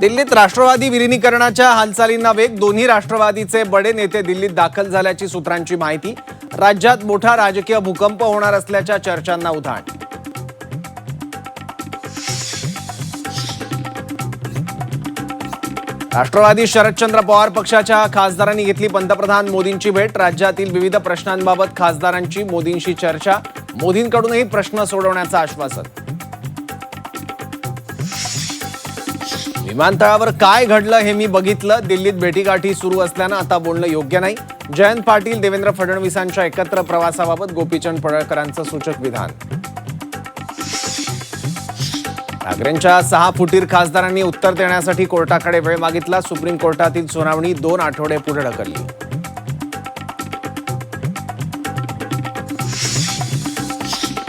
दिल्लीत राष्ट्रवादी विलीनीकरणाच्या हालचालींना वेग. दोन्ही राष्ट्रवादीचे बडे नेते दिल्लीत दाखल झाल्याची सूत्रांची माहिती. राज्यात मोठा राजकीय भूकंप होणार असल्याच्या चर्चांना उधाण. राष्ट्रवादी शरदचंद्र पवार पक्षाच्या खासदारांनी घेतली पंतप्रधान मोदींची भेट. राज्यातील विविध प्रश्नांबाबत खासदारांची मोदींशी चर्चा. मोदींकडूनही प्रश्न सोडवण्याचं आश्वासन. विमानतळावर काय घडलं हे मी बघितलं. दिल्लीत भेटीगाठी सुरू असल्यानं आता बोलणं योग्य नाही. जयंत पाटील देवेंद्र फडणवीसांच्या एकत्र प्रवासाबाबत गोपीचंद पडळकरांचं सूचक विधान. ठाकरेंच्या 6 फुटीर खासदारांनी उत्तर देण्यासाठी कोर्टाकडे वेळ मागितला. सुप्रीम कोर्टातील सुनावणी 2 आठवडे पुढे ढकलली.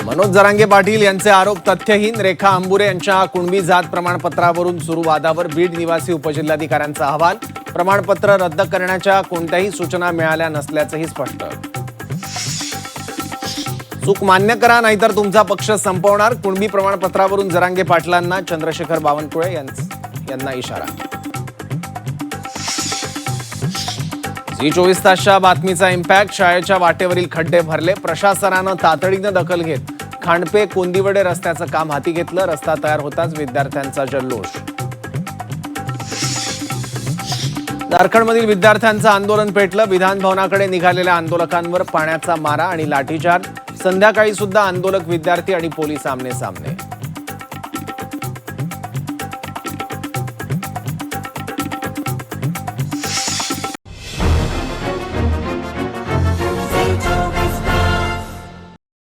मनोज जरांगे पाटील यांचे आरोप तथ्यहीन. रेखा अंबुरे यांच्या कुणबी जात प्रमाणपत्रावरून सुरू वादावर बीड निवासी उपजिल्हाधिकाऱ्यांचा अहवाल. प्रमाणपत्र रद्द करण्याच्या कोणत्याही सूचना मिळाल्या नसल्याचंही स्पष्ट. चूक मान्य करा नाहीतर तुमचा पक्ष संपवणार. कुणबी प्रमाणपत्रावरून जरांगे पाटलांना चंद्रशेखर बावनकुळे यांना इशारा. झी 24 तासच्या बातमीचा इम्पॅक्ट. शाळेच्या वाटेवरील खड्डे भरले. प्रशासनानं तातडीनं दखल घेत खांडपे कोंदिवडे रस्त्याचं काम हाती घेतलं. रस्ता तयार होताच विद्यार्थ्यांचा जल्लोष. झारखंडमधील विद्यार्थ्यांचं आंदोलन पेटलं. विधान भवनाकडे निघालेल्या आंदोलकांवर पाण्याचा मारा आणि लाठीचार्ज. संध्याकाळी सुद्धा आंदोलक विद्यार्थी आणि पोलीस आमने सामने.